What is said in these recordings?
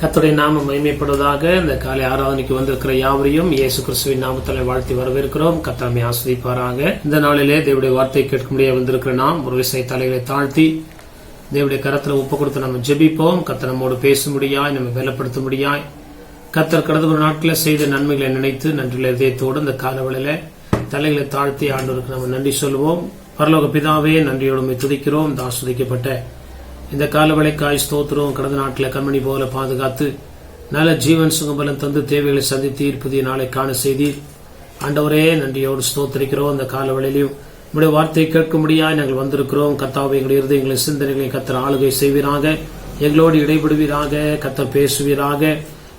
கர்த்தருடைய நாமம் மகிமைப்படுவதாக. இந்த காலை ஆராதனைக்கு வந்திருக்கிற யாவரையும் இயேசு கிறிஸ்துவின் நாமத்தில் வாழ்த்தி வரவேற்கிறோம். கர்த்தர் ஆசீர்வதிப்பாராக. இந்த நாளிலே தேவனுடைய வார்த்தை கேட்க முடியாது வந்திருக்கிற நாம் ஒரு விசை தலைகளை தாழ்த்தி தேவனுடைய கரத்துல ஒப்பு கொடுத்து நம்ம ஜெபிப்போம். கர்த்தர் நம்மோடு பேசும்படியாய், நம்ம பலப்படுத்த முடியாய், கர்த்தர் கடந்த ஒரு நாட்களில் செய்த நன்மைகளை நினைத்து நன்றியுள்ள இதயத்தோடு இந்த காலவெளியில தலைகளை தாழ்த்தி ஆண்டவருக்கு நம்ம நன்றி சொல்லுவோம். பரலோக பிதாவே, நன்றியோடு துதிக்கிறோம். இந்த ஆஸ்வதிக்கப்பட்ட இந்த காலவெளிக்காய் ஸ்தோத்திரம். கடந்த நாட்டில் கண்மணி போல பாதுகாத்து நல்ல ஜீவன் சுகபலம் தந்து தேவைகளை சந்தித்தீர், புதிய நாளை காண செய்தீர். ஆண்டவரே, நன்றியோடு ஸ்தோத்திரிக்கிறோம். இந்த காலவெளியிலும் உங்களுடைய வார்த்தையை கேட்க முடியாது நாங்கள் வந்திருக்கிறோம். கர்த்தாவே, எங்களுடைய இருதயங்களை சிந்தனைகளை கர்த்தர் ஆளுகை செய்வீராக, எங்களோடு இடைபடுவீராக, கர்த்தர் பேசுவீராக.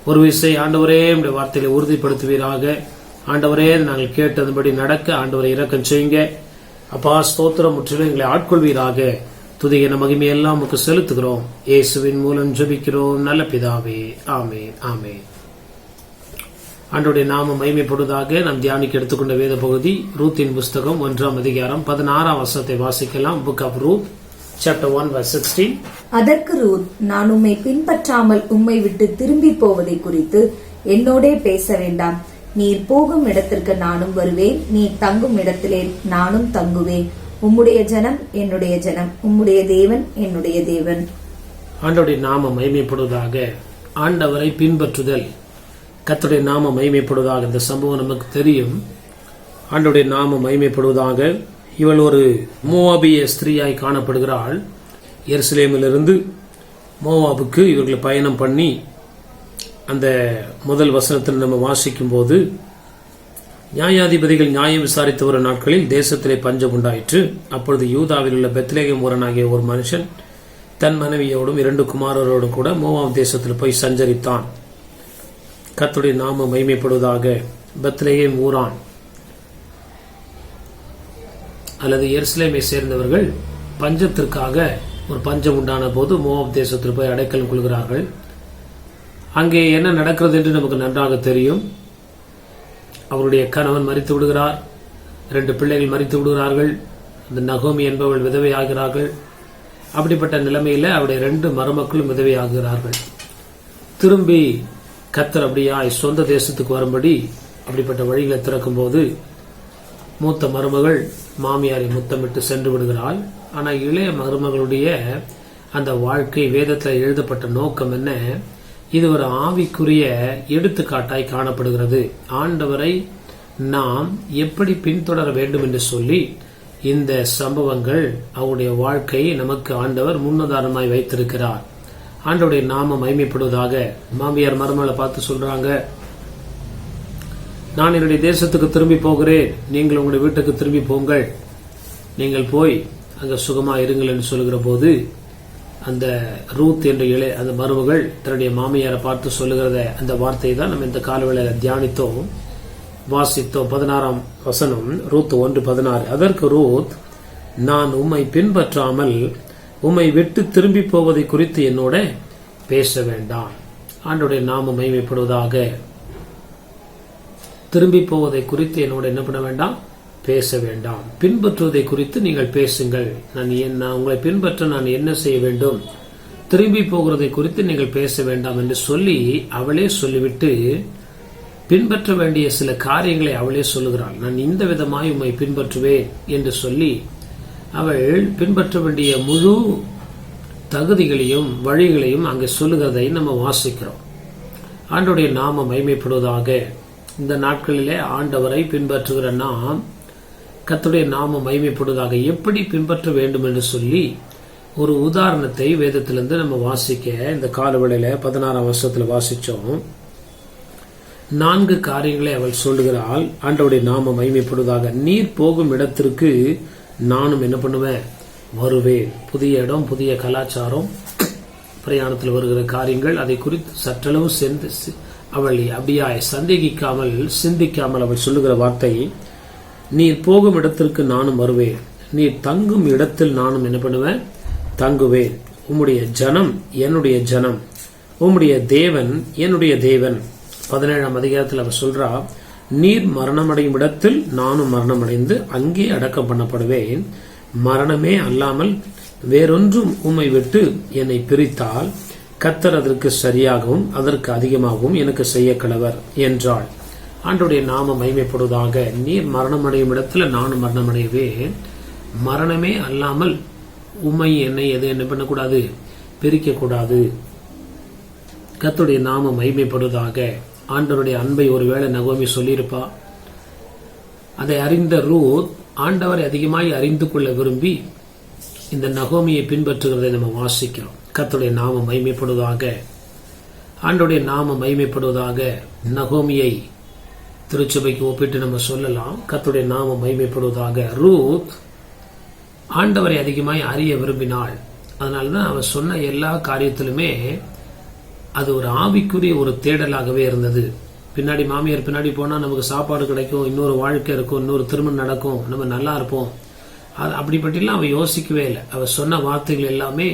ஒரு விசை ஆண்டவரே உங்களுடைய வார்த்தைகளை உறுதிப்படுத்துவீராக. ஆண்டவரே, நாங்கள் கேட்டதுபடி நடக்க ஆண்டவரை இரக்கம் செய்யுங்க. அப்பா ஸ்தோத்திரம், முற்றிலும் எங்களை ஆட்கொள்வீராக. துதிகிற மகிமையெல்லாம் நமக்கு செலுத்துகிறோம். இயேசுவின் மூலம் ஜெபிக்கிறோம் நல்ல பிதாவே, ஆமென், ஆமென். ஆண்டவருடைய நாமம் மகிமைப்படுவதாக. நாம் தியானிக்க எடுத்துக்கொண்ட வேத பகுதி ரூத்தின் புஸ்தகம் 1ஆம் அதிகாரம் 16ஆம் வசனத்தை வாசிக்கலாம். Book of Ruth, chapter 1 verse 16. அதற்கு ரூத், நான் உம்மை பின்பற்றாமல் உம்மை விட்டு திரும்பி போவதை குறித்து என்னோடே பேச வேண்டாம். நீர் போகும் இடத்திற்கு நானும் வருவேன், நீர் தங்கும் இடத்திலே நானும் தங்குவேன். உம்முடைய ஜனம் என்னுடைய ஜனம், உம்முடைய தேவன் என்னுடைய தேவன். ஆண்டவருடைய நாமம் மகிமைப்படுவதாக. ஆண்டவரை பின்பற்றுதல், கர்த்தருடைய நாமம் மகிமைப்படுவதாக. இந்த சம்பவம் நமக்கு தெரியும். ஆண்டவருடைய நாமம் மகிமைப்படுவதாக. இவள் ஒரு மோவாபிய ஸ்திரீயாய் காணப்படுகிறாள். எருசலேமிலிருந்து மோவாபுக்கு இவர்கள் பயணம் பண்ணி அந்த முதல் வசனத்தில் நம்ம வாசிக்கும் போது, நியாயாதிபதிகள் நியாயம் விசாரித்து வரும் நாட்களில் தேசத்திலே பஞ்சம் உண்டாயிற்று. அப்பொழுது யூதாவில் உள்ள பெத்லேகேம் ஊரனாகிய ஒரு மனுஷன் தன் மனைவியோடும் 2 குமாரரோடும் கூட மோவாப் தேசத்தில் போய் சஞ்சரித்தான். கர்த்தருடைய நாமம் மகிமைப்படுவதாக. பெத்லேகேம் ஊரான் அல்லது எருசலேமை சேர்ந்தவர்கள் பஞ்சத்திற்காக ஒரு பஞ்சம் உண்டான போது மோவாப் தேசத்தில் போய் அடைக்கலம் கொள்கிறார்கள். அங்கே என்ன நடக்கிறது என்று நமக்கு நன்றாக தெரியும். அவருடைய கணவன் மரித்து விடுகிறார், 2 பிள்ளைகள் மரித்து விடுகிறார்கள். அந்த நகோமி என்பவள் விதவை ஆகிறார்கள். அப்படிப்பட்ட நிலைமையில அவருடைய 2 மருமக்களும் விதவை ஆகிறார்கள். திரும்பி கர்த்தர் அப்படியாய் சொந்த தேசத்துக்கு வரும்படி அப்படிப்பட்ட வழிகளை திறக்கும் போது மூத்த மருமகள் மாமியாரை முத்தமிட்டு சென்று விடுகிறாள். ஆனா இளைய மருமகளுடைய அந்த வாழ்க்கை வேதத்தில் எழுதப்பட்ட நோக்கம் என்ன? இது ஒரு ஆவிக்குரிய எடுத்துக்காட்டாய் காணப்படுகிறது. ஆண்டவரை நாம் எப்படி பின்தொடர வேண்டும் என்று சொல்லி இந்த சம்பவங்கள், அவருடைய வாழ்க்கையை நமக்கு ஆண்டவர் முன்னுதாரணமாய் வைத்திருக்கிறார். ஆண்டவருடைய நாமம் மகிமைப்படுவதாக. மாமியார் மருமகளை பார்த்து சொல்றாங்க, நான் என்னுடைய தேசத்துக்கு திரும்பி போகிறேன், நீங்கள் உங்களுடைய வீட்டுக்கு திரும்பி போங்கள், நீங்கள் போய் அங்க சுகமா இருங்கள் என்று சொல்லுகிற போது அந்த ரூத் என்ற அந்த மருமகள் தன்னுடைய மாமியாரை பார்த்து சொல்லுகிறத அந்த வார்த்தையை தான் நம்ம இந்த காலவேளையில தியானித்தோம், வாசித்தோம். 16ஆம் வசனம், ரூத் 1:16. அதற்கு ரூத், நான் உம்மை பின்பற்றாமல் உம்மை விட்டு திரும்பி போவதை குறித்து என்னோட பேச வேண்டாம். ஆண்டவருடைய நாமம் மகிமைப்படுவதாக. திரும்பி போவதை குறித்து என்னோட என்ன பண்ண வேண்டாம்? பேச வேண்டாம். பின்பற்றுவதை குறித்து நீங்கள் பேசுங்கள். நான் உங்களை பின்பற்ற நான் என்ன செய்ய வேண்டும்? திரும்பி போகிறதை குறித்து நீங்கள் பேச வேண்டாம் என்று சொல்லி அவளே சொல்லிவிட்டு பின்பற்ற வேண்டிய சில காரியங்களை அவளே சொல்லுகிறாள். நான் இந்த விதமாய் உம்மை பின்பற்றுவேன் என்று சொல்லி அவள் பின்பற்ற வேண்டிய முழு தகுதிகளையும் வழிகளையும் அங்கே சொல்லுகிறதை நம்ம வாசிக்கிறோம். ஆண்டவருடைய நாமம் மகிமைப்படுவதாக. இந்த நாட்களிலே ஆண்டவரை பின்பற்றுகிற நாம் கர்த்தருடைய நாமம் மகிமைப்படுவதாக. எப்படி பின்பற்ற வேண்டும் என்று சொல்லி ஒரு உதாரணத்தை வேதத்திலிருந்து நம்ம வாசிக்க இந்த காலவேளையில 16ஆம் வருஷத்துல வாசிச்சோம். 4 காரியங்களை அவள் சொல்லுகிறாள். ஆண்டவருடைய நாமம் மகிமைப்படுவதாக. நீர் போகும் இடத்திற்கு நானும் என்ன பண்ணுவேன்? வருவேன். புதிய இடம், புதிய கலாச்சாரம், பிரயாணத்தில் வருகிற காரியங்கள், அதை குறித்து சற்றளவு அவள் அப்படியாய் சந்தேகிக்காமல் சிந்திக்காமல் அவள் சொல்லுகிற வார்த்தை, நீர் போகும் இடத்திற்கு நானும் வருவேன், நீர் தங்கும் இடத்தில் நானும் என்ன பண்ணுவேன்? தங்குவேன். உம்முடைய ஜனம் என்னுடைய ஜனம், உம்முடைய தேவன் என்னுடைய தேவன். 17ஆம் அதிகாரத்தில் அவர் சொல்றா, நீர் மரணமடையும் இடத்தில் நானும் மரணமடைந்து அங்கே அடக்கம் பண்ணப்படுவேன். மரணமே அல்லாமல் வேறொன்றும் உம்மை விட்டு என்னை பிரித்தால் கர்த்தர் அதற்கு சரியாகவும் அதற்கு அதிகமாகவும் எனக்கு செய்ய கடவர் என்றாள். ஆண்டவருடைய நாமம் மகிமைப்படுவதாக. நீர் மரணமடையும் இடத்துல நானும் மரணமடையவேன். மரணமே அல்லாமல் உம்மை என்னை எது என்ன பண்ணக்கூடாது, பிரிக்க கூடாது. கர்த்தருடைய நாமம் மகிமைப்படுவதாக. ஆண்டவருடைய அன்பை ஒருவேளை நகோமி சொல்லியிருப்பா. அதை அறிந்த ரூத் ஆண்டவரை அதிகமாய் அறிந்து கொள்ள விரும்பி இந்த நகோமியை பின்பற்றுகிறதை நம்ம வாசிக்கிறோம். கர்த்தருடைய நாமம் மகிமைப்படுவதாக. ஆண்டவருடைய நாமம் மகிமைப்படுவதாக. நகோமியை திருச்சபைக்கு ஒப்பிட்டு நம்ம சொல்லலாம். கர்த்தருடைய நாமம் மகிமைப்படுவதாக. ரூத் ஆண்டவரை அதிகமாய் அறிய விரும்பினாள். அதனாலதான் அவர் சொன்ன எல்லா காரியத்திலுமே அது ஒரு ஆவிக்குரிய ஒரு தேடலாகவே இருந்தது. பின்னாடி மாமியார் பின்னாடி போனா நமக்கு சாப்பாடு கிடைக்கும், இன்னொரு வாழ்க்கை இருக்கும், இன்னொரு திருமணம் நடக்கும், நம்ம நல்லா இருப்போம், அது அப்படிப்பட்டெல்லாம் அவ யோசிக்கவே இல்லை. அவ சொன்ன வார்த்தைகள் எல்லாமே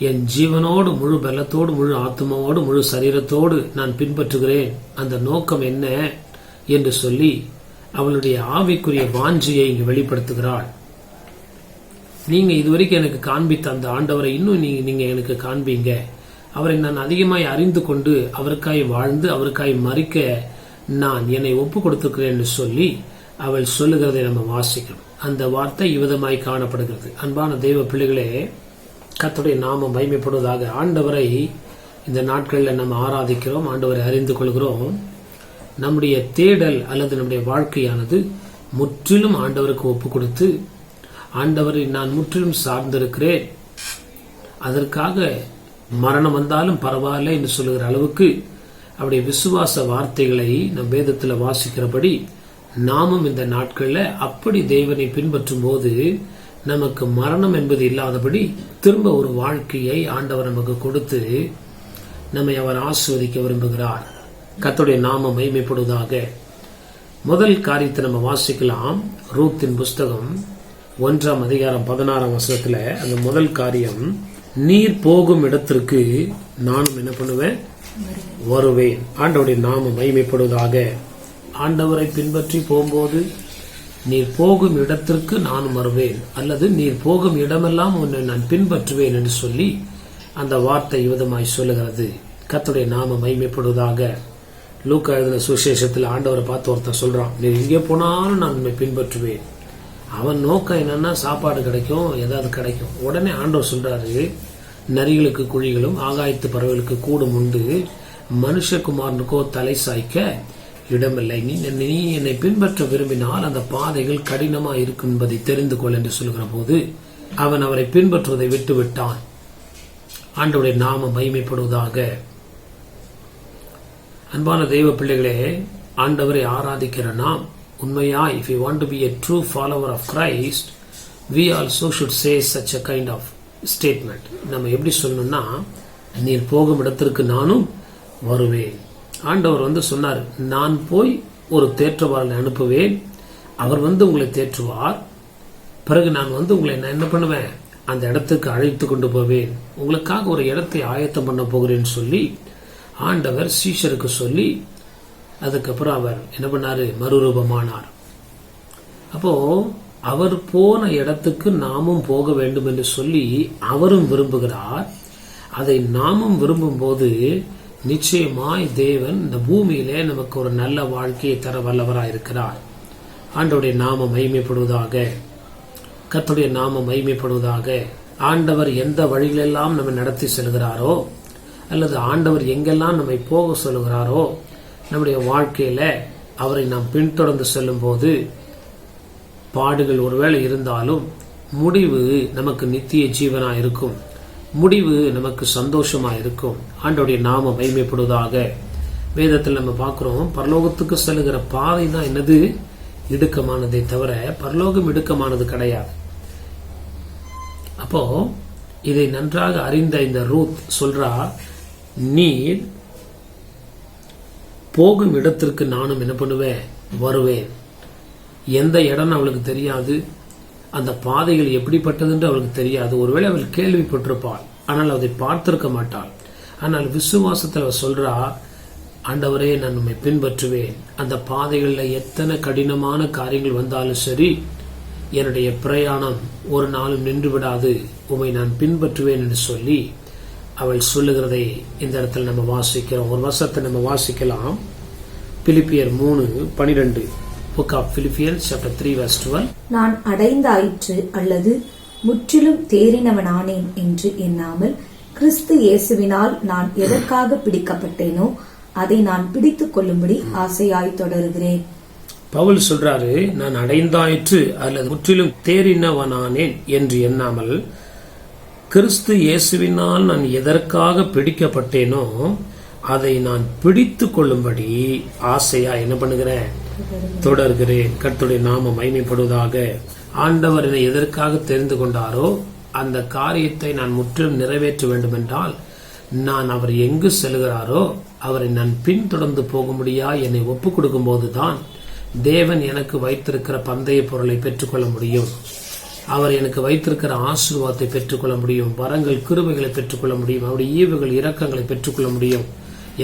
என் ஜீவனோடு முழு பலத்தோடு முழு ஆத்மாவோடு முழு சரீரத்தோடு நான் பின்பற்றுகிறேன், அந்த நோக்கம் என்ன என்று சொல்லி அவளுடைய ஆவிக்குரிய வாஞ்சியை இங்கு வெளிப்படுத்துகிறாள். நீங்க இதுவரைக்கும் எனக்கு காண்பித்த அந்த ஆண்டவரை இன்னும் நீங்க எனக்கு காண்பீங்க. அவரை நான் அதிகமாய் அறிந்து கொண்டு அவருக்காய் வாழ்ந்து அவருக்காய் மறிக்க நான் என்னை ஒப்பு கொடுத்துக்கிறேன் என்று சொல்லி அவள் சொல்லுகிறதை நம்ம வாசிக்கணும். அந்த வார்த்தை இவ்விதமாய் காணப்படுகிறது. அன்பான தெய்வ பிள்ளைகளே, கர்த்தருடைய நாமம் மகிமைப்படுவதாக. ஆண்டவரை இந்த நாட்களில் நம்ம ஆராதிக்கிறோம், ஆண்டவரை அறிந்து கொள்கிறோம். நம்முடைய தேடல் அல்லது நம்முடைய வாழ்க்கையானது முற்றிலும் ஆண்டவருக்கு ஒப்பு கொடுத்து ஆண்டவரை நான் முற்றிலும் சார்ந்திருக்கிறேன், அதற்காக மரணம் வந்தாலும் பரவாயில்ல என்று சொல்லுகிற அளவுக்கு அவருடைய விசுவாச வார்த்தைகளை நம் வேதத்தில் வாசிக்கிறபடி நாமும் இந்த நாட்களில் அப்படி தேவனை பின்பற்றும் போது நமக்கு மரணம் என்பது இல்லாதபடி திரும்ப ஒரு வாழ்க்கையை ஆண்டவர் நமக்கு கொடுத்து நம்மை அவர் ஆசீர்வதிக்க விரும்புகிறார். கர்த்தருடைய நாமம் மகிமைப்படுவதாக. முதல் காரியத்தை நம்ம வாசிக்கலாம். ரூத்தின் புஸ்தகம் 1ஆம் அதிகாரம் 16ஆம் வசனத்துல அந்த முதல் காரியம், நீர் போகும் இடத்திற்கு நானும் என்ன பண்ணுவேன், வருவேன். ஆண்டவருடைய நாமம் மகிமைப்படுவதாக. ஆண்டவரை பின்பற்றி போகும்போது நீர் போகும் இடத்திற்கு நானும் வருவேன், அல்லது நீர் போகும் இடமெல்லாம் உன்னை நான் பின்பற்றுவேன் என்று சொல்லி அந்த வார்த்தை விதமாய் சொல்லுகிறது. கர்த்தருடைய நாமம் மகிமைப்படுவதாக. லூக்கா எழுதின சுவிசேஷத்தில் ஆண்டவரை பார்த்து ஒருத்தன் சொல்றான், நீர் எங்கே போனாலும் நான் உன்னை பின்பற்றுவேன். அவன் நோக்கம் என்னன்னா சாப்பாடு கிடைக்கும், ஏதாவது கிடைக்கும். உடனே ஆண்டவர் சொல்றாரு, நரிகளுக்கு குழிகளும் ஆகாயத்து பறவைகளுக்கு கூடும் உண்டு, மனுஷகுமாரனுக்கோ தலை சாய்க்க இடமில்லை. நீ என்னை பின்பற்ற விரும்பினால் அந்த பாதைகள் கடினமா இருக்கும் என்பதை தெரிந்து கொள் என்று சொல்லுகிற போது அவன் அவரை பின்பற்றுவதை விட்டு விட்டான். ஆண்டவருடைய நாமம் மகிமைப்படுவதாக. அன்பான தெய்வ பிள்ளைகளே, ஆண்டவரை ஆராதிக்கிற நாம் உண்மையா, if we want to be a true follower of Christ, we also should say such a kind of statement. நம்ம எப்படி சொல்லணும்னா, நீர் போகும் இடத்திற்கு நானும் வருவேன். ஆண்டவர் சொன்னார், நான் போய் ஒரு தேற்றவாளனை அனுப்புவேன், அவர் உங்களை தேற்றுவார், பிறகு நான் உங்களை நான் என்ன பண்ணுவேன், அந்த இடத்துக்கு அழைத்து கொண்டு போவேன், உங்களுக்காக ஒரு இடத்தை ஆயத்தம் பண்ண போகிறேன்னு சொல்லி ஆண்டவர் சீஷருக்கு சொல்லி அதுக்கப்புறம் அவர் என்ன பண்ணாரு, மறுரூபமானார். அப்போ அவர் போன இடத்துக்கு நாமும் போக வேண்டும் என்று சொல்லி அவரும் விரும்புகிறார். அதை நாமும் விரும்பும் போது நிச்சயமாய் தேவன் இந்த பூமியிலே நமக்கு ஒரு நல்ல வாழ்க்கையை தர வல்லவராய் இருக்கிறார். ஆண்டவருடைய நாமம் மகிமைப்படுவதாக. கர்த்தருடைய நாமம் மகிமைப்படுவதாக. ஆண்டவர் எந்த வழிகளெல்லாம் நம்ம நடத்தி செல்கிறாரோ, அல்லது ஆண்டவர் எங்கெல்லாம் நம்மை போக சொல்லுகிறாரோ, நம்முடைய வாழ்க்கையில அவரை நாம் பின்தொடர்ந்து செல்லும் போது பாடுகள் ஒருவேளை இருந்தாலும் முடிவு நமக்கு நித்திய ஜீவனா இருக்கும், முடிவு நமக்கு சந்தோஷமா இருக்கும். ஆண்டவருடைய நாமம் மகிமைப்படுவதாக. வேதத்தில் நம்ம பார்க்கிறோம், பரலோகத்துக்கு செல்லுகிற பாதை தான் என்னது, இடுக்கமானதை தவிர பரலோகம் இடுக்கமானது கிடையாது. அப்போ இதை நன்றாக அறிந்த இந்த ரூத் சொல்றா, நீர் போகும் இடத்திற்கு நானும் என்ன பண்ணுவேன், வருவேன். எந்த இடம் அவளுக்கு தெரியாது, அந்த பாதைகள் எப்படிப்பட்டது என்று அவளுக்கு தெரியாது. ஒருவேளை அவள் கேள்விப்பட்டிருப்பாள், ஆனால் அதை பார்த்திருக்க மாட்டாள். ஆனால் விசுவாசத்தில் அவள் சொல்றா, ஆண்டவரே நான் உம்மை பின்பற்றுவேன், அந்த பாதைகளில் எத்தனை கடினமான காரியங்கள் வந்தாலும் சரி, என்னுடைய பிரயாணம் ஒரு நாளும் நின்று விடாது, உம்மை நான் பின்பற்றுவேன் என்று சொல்லி அவள் சொல்லுகிறதை இந்த இடத்துல நம்ம வாசிக்கிறோம். ஒரு வசனத்தை நம்ம வாசிக்கலாம். பிலிப்பியர் 3:12. Book of Philippians chapter 3 verse 12. நான் அடைந்தாயிற்று அல்லது முற்றிலும் தேறினவனானேன் என்று எண்ணாமல் கிறிஸ்து இயேசுவினால் நான் எதற்காக பிடிக்கப்பட்டேனோ அதை நான் பிடித்துக் கொள்ளும்படி ஆசையாய் தொடருகிறேன். பவுல் சொல்றாரு, நான் அடைந்தாயிற்று அல்லது முற்றிலும் தேறினவனானேன் என்று எண்ணாமல் கிறிஸ்து இயேசுவினால் நான் எதற்காக பிடிக்கப்பட்டேனோ அதை நான் பிடித்துக் கொள்ளும்படி ஆசையா என்ன பண்ணுகிறேன், தொடர்கிறேன். கர்த்தருடைய நாமம் மகிமைப்படுவதாக. ஆண்டவர் என்னை எதற்காக தெரிந்து கொண்டாரோ அந்த காரியத்தை நான் முற்றிலும் நிறைவேற்ற வேண்டும் என்றால் நான் அவர் எங்கு செல்கிறாரோ அவரை நான் பின்தொடர்ந்து போகும்படியா என்னை ஒப்புக் கொடுக்கும் போதுதான் தேவன் எனக்கு வைத்திருக்கிற பந்தய பொருளை பெற்றுக்கொள்ள முடியும். அவர் எனக்கு வைத்திருக்கிற ஆசீர்வாதத்தை பெற்றுக்கொள்ள முடியும். வரங்கள் கிருபைகளை பெற்றுக்கொள்ள முடியும். அவருடைய ஈவுகள் இரக்கங்களை பெற்றுக்கொள்ள முடியும்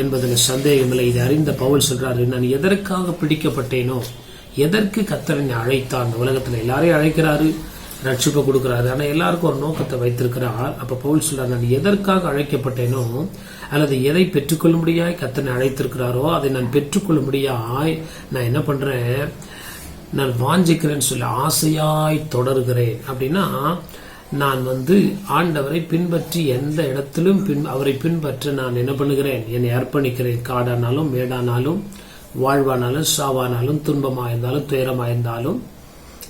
என்பதில் சந்தேகமில்லை. இதை அறிந்த பவுல் சொல்றாரு, நான் எதற்காக பிடிக்கப்பட்டேனோ, எதற்கு கர்த்தர் என்னை அழைத்தார். அந்த உலகத்துல எல்லாரையும் அழைக்கிறாரு, ரட்சிப்பை கொடுக்கிறாரு, ஆனா எல்லாருக்கும் ஒரு நோக்கத்தை வைத்திருக்கிறார். அப்ப பவுல் சொல்றாரு, நான் எதற்காக அழைக்கப்பட்டேனோ அல்லது எதை பெற்றுக்கொள்ளும்படியாய் கர்த்தர் அழைத்திருக்கிறாரோ அதை நான் பெற்றுக்கொள்ளும்படியாய் நான் என்ன பண்றேன், நான் வாஞ்சிக்கிறேன்னு சொல்லி ஆசையாய் தொடர்கிறேன். அப்படின்னா நான் ஆண்டவரை பின்பற்றி எந்த இடத்திலும் அவரை பின்பற்ற நான் என்ன பண்ணுகிறேன், என்னை அர்ப்பணிக்கிறேன். காடானாலும் மேடானாலும் வாழ்வானாலும் சாவானாலும் துன்பமாயிருந்தாலும் துயரமாயிருந்தாலும்